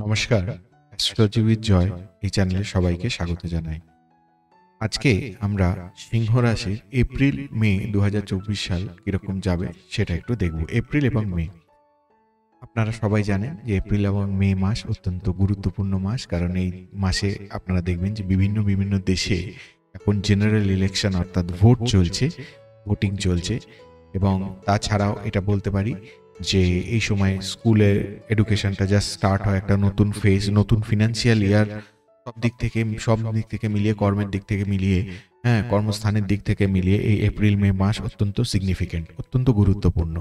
নমস্কার, astrology with joy এই চ্যানেলে সবাইকে স্বাগত জানাই। আজকে আমরা সিংহ রাশির এপ্রিল মে 2024 সাল কিরকম যাবে সেটা একটু দেখব। এপ্রিল এবং মে, আপনারা সবাই জানেন যে এপ্রিল এবং মে মাস অত্যন্ত গুরুত্বপূর্ণ মাস, কারণ এই মাসে আপনারা দেখবেন যে বিভিন্ন বিভিন্ন দেশে এখন জেনারেল ইলেকশন অর্থাৎ ভোট চলছে, ভোটিং চলছে। এবং তাছাড়াও এটা বলতে পারি যে এই সময় স্কুলের এডুকেশনটা জাস্ট স্টার্ট হয়, একটা নতুন ফেজ, নতুন ফিনান্সিয়াল ইয়ার। সব দিক থেকে মিলিয়ে, কর্মের দিক থেকে মিলিয়ে, কর্মস্থানের দিক থেকে মিলিয়ে এই এপ্রিল মে মাস অত্যন্ত সিগনিফিকেন্ট, অত্যন্ত গুরুত্বপূর্ণ।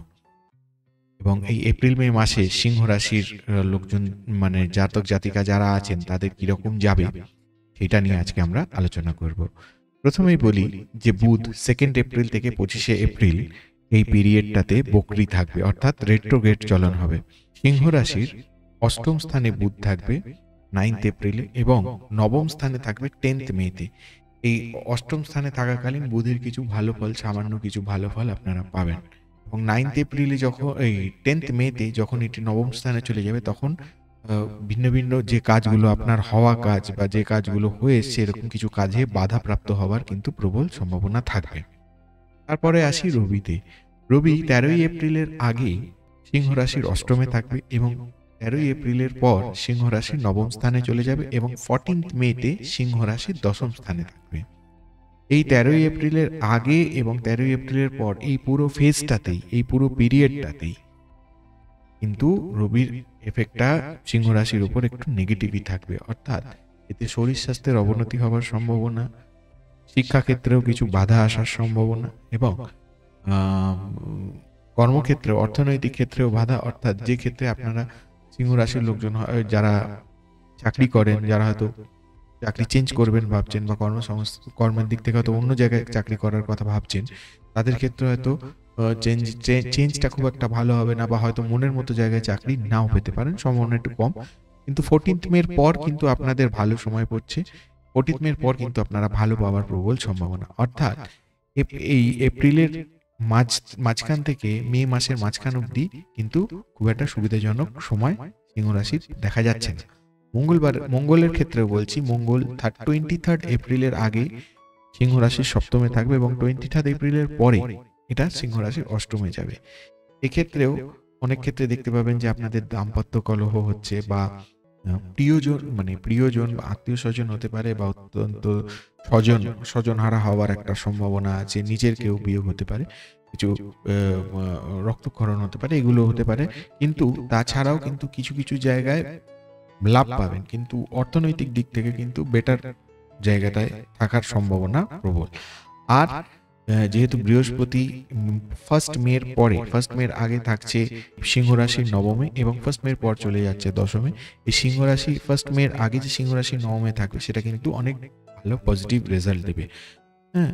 এবং এই এপ্রিল মে মাসে সিংহ রাশির লোকজন মানে জাতক জাতিকা যারা আছেন তাদের কিরকম যাবে সেটা নিয়ে আজকে আমরা আলোচনা করব। প্রথমেই বলি যে বুধ 2 এপ্রিল থেকে 25 এপ্রিল এই পিরিয়ডটাতে বকরি থাকবে, অর্থাৎ রেট্রোগ্রেড চলন হবে। সিংহ রাশির অষ্টম স্থানে বুধ থাকবে 9 এপ্রিলে এবং নবম স্থানে থাকবে 10 মেতে। এই অষ্টম স্থানে থাকাকালীন বুধের কিছু ভালো ফল, সামান্য কিছু ভালো ফল আপনারা পাবেন। এবং 9 এপ্রিলে যখন এই 10 মেতে যখন এটি নবম স্থানে চলে যাবে, তখন ভিন্ন ভিন্ন যে কাজগুলো আপনার হওয়া কাজ বা যে কাজগুলো হয়ে এসছে এরকম কিছু কাজে বাধাপ্রাপ্ত হওয়ার কিন্তু প্রবল সম্ভাবনা থাকবে। তারপরে আসি রবিতে। রবি 13 এপ্রিলের আগে সিংহ রাশির অষ্টমে থাকবে এবং 13 এপ্রিলের পর সিংহ রাশির নবম স্থানে চলে যাবে এবং 14 মেতে সিংহ রাশির দশম স্থানে থাকবে। এই 13 এপ্রিলের আগে এবং 13 এপ্রিলের পর এই পুরো ফেজটাতেই, এই পুরো পিরিয়ডটাতেই কিন্তু রবির এফেক্টটা সিংহ রাশির উপর একটু নেগেটিভই থাকবে, অর্থাৎ এতে শরীর স্বাস্থ্যের অবনতি হওয়ার সম্ভাবনা, শিক্ষাক্ষেত্রেও কিছু বাধা আসার সম্ভাবনা এবং কর্মক্ষেত্রে, অর্থনৈতিক ক্ষেত্রেও বাধা। অর্থাৎ যে ক্ষেত্রে আপনারা সিংহ রাশির লোকজন যারা চাকরি করেন, যারা হয়তো চাকরি চেঞ্জ করবেন ভাবছেন বা কর্মের দিক থেকে হয়তো অন্য জায়গায় চাকরি করার কথা ভাবছেন, তাদের ক্ষেত্রে হয়তো চেঞ্জটা খুব একটা ভালো হবে না, বা হয়তো মনের মতো জায়গায় চাকরি নাও পেতে পারেন, সম্ভাবনা একটু কম। কিন্তু 14 মের পর কিন্তু আপনাদের ভালো সময় পড়ছে। 14 মের পর কিন্তু আপনারা ভালো পাওয়ার প্রবল সম্ভাবনা, অর্থাৎ এই এপ্রিলের মাঝখান থেকে মে মাসের মাঝখান অবধি কিন্তু খুব একটা সুবিধাজনক সময় সিংহ রাশির দেখা যাচ্ছে না। মঙ্গলের ক্ষেত্রেও বলছি, মঙ্গল 23 এপ্রিলের আগে সিংহ রাশির সপ্তমে থাকবে এবং 23 এপ্রিলের পরে এটা সিংহ রাশির অষ্টমে যাবে। এক্ষেত্রেও অনেক ক্ষেত্রে দেখতে পাবেন যে আপনাদের দাম্পত্য কলহ হচ্ছে, বা প্রিয়জন বা আত্মীয় স্বজন হতে পারে, বা অত্যন্ত স্বজনহারা হওয়ার একটা সম্ভাবনা আছে, নিজের কেউ বিয়োগ হতে পারে, কিছু রক্তক্ষরণ হতে পারে, এগুলো হতে পারে। কিন্তু তাছাড়াও কিন্তু কিছু কিছু জায়গায় লাভ পাবেন, কিন্তু অর্থনৈতিক দিক থেকে কিন্তু বেটার জায়গাটায় থাকার সম্ভাবনা প্রবল। আর যেহেতু বৃহস্পতি 1 মের আগে থাকছে সিংহ রাশির নবমে এবং 1 মের পর চলে যাচ্ছে দশমে, এই সিংহ রাশি 1 মের আগে যে সিংহ রাশির নবমে থাকবে সেটা কিন্তু অনেক ভালো পজিটিভ রেজাল্ট দেবে। হ্যাঁ,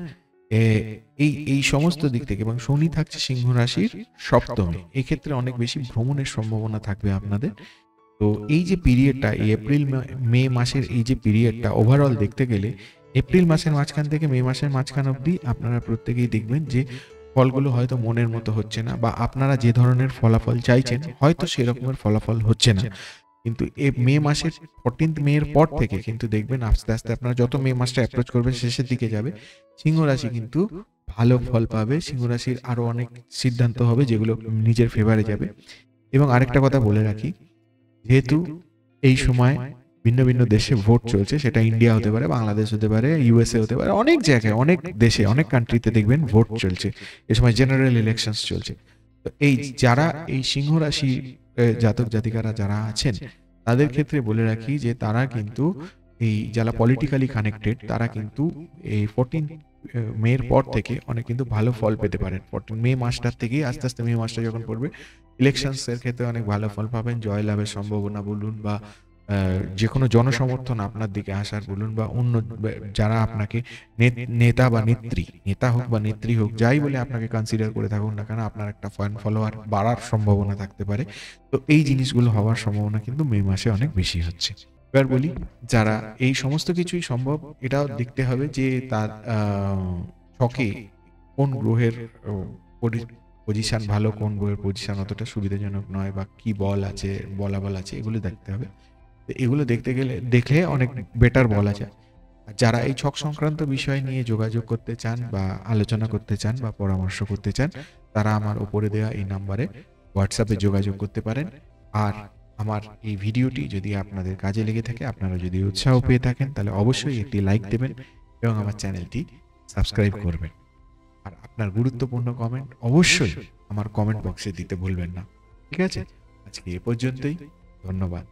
এই সমস্ত দিক থেকে। এবং শনি থাকছে সিংহ রাশির সপ্তমে, এক্ষেত্রে অনেক বেশি ভ্রমণের সম্ভাবনা থাকবে আপনাদের। তো এই যে পিরিয়ডটা, এই এপ্রিল মে মাসের এই যে পিরিয়ডটা, ওভারঅল দেখতে গেলে এপ্রিল মাসের মাঝখান থেকে মে মাসের মাঝখান অবধি আপনারা প্রত্যেকেই দেখবেন যে ফলগুলো হয়তো মনের মতো হচ্ছে না, বা আপনারা যে ধরনের ফলাফল চাইছেন হয়তো সেরকমের ফলাফল হচ্ছে না। কিন্তু এই মে মাসের 14 মের পর থেকে কিন্তু দেখবেন আস্তে আস্তে আপনারা যত মে মাসটা অ্যাপ্রোচ করবে, শেষের দিকে যাবে, সিংহ রাশি কিন্তু ভালো ফল পাবে। সিংহ রাশির আরো অনেক সিদ্ধান্ত হবে যেগুলো নিজের ফেভারে যাবে। এবং আরেকটা কথা বলে রাখি, যেহেতু এই সময় ভিন্ন ভিন্ন দেশে ভোট চলছে, সেটা ইন্ডিয়া হতে পারে, বাংলাদেশ হতে পারে, ইউএসএ হতে পারে, অনেক জায়গায়, অনেক দেশে, অনেক কান্ট্রিতে দেখবেন ভোট চলছে, এ সময় জেনারেল ইলেকশনস চলছে। তো এই যারা এই সিংহ রাশি জাতক জাতিকারা যারা আছেন তাদের ক্ষেত্রে বলে রাখি যে তারা কিন্তু এই যারা পলিটিক্যালি কানেক্টেড, তারা কিন্তু এই 14 মের পর থেকে অনেক কিন্তু ভালো ফল পেতে পারেন। 14 মে মাসটার থেকে আস্তে আস্তে মে মাসটা যখন পড়বে, ইলেকশনস এর ক্ষেত্রে অনেক ভালো ফল পাবেন। জয়লাভের সম্ভাবনা বলুন, বা যে কোনো জনসমর্থন আপনার দিকে আসার বলুন, বা অন্য যারা আপনাকে নেতা বা নেত্রী, নেতা হোক বা নেত্রী হোক, যাই বলে আপনাকে কনসিডার করে থাকুন না কেন, আপনার একটা ফ্যান ফলোয়ার বাড়ার সম্ভাবনা থাকতে পারে। তো এই জিনিসগুলো হওয়ার সম্ভাবনা কিন্তু মে মাসে অনেক বেশি হচ্ছে। এবার বলি, যারা এই সমস্ত কিছুই সম্ভব, এটাও দেখতে হবে যে তার ছকে কোন গ্রহের পজিশন ভালো, কোন গ্রহের পজিশন অতটা সুবিধাজনক নয়, বা কি বল আছে, বলাবল আছে, এগুলো দেখতে হবে। তো এগুলো দেখলে অনেক বেটার বলা যায়। আর যারা এই ছক সংক্রান্ত বিষয় নিয়ে যোগাযোগ করতে চান বা আলোচনা করতে চান বা পরামর্শ করতে চান, তারা আমার উপরে দেওয়া এই নাম্বারে হোয়াটসঅ্যাপে যোগাযোগ করতে পারেন। আর আমার এই ভিডিওটি যদি আপনাদের কাজে লেগে থাকে, আপনারা যদি উৎসাহ পেয়ে থাকেন, তাহলে অবশ্যই একটি লাইক দেবেন এবং আমার চ্যানেলটি সাবস্ক্রাইব করবেন। আর আপনার গুরুত্বপূর্ণ কমেন্ট অবশ্যই আমার কমেন্ট বক্সে দিতে ভুলবেন না। ঠিক আছে, আজকে এ পর্যন্তই। ধন্যবাদ।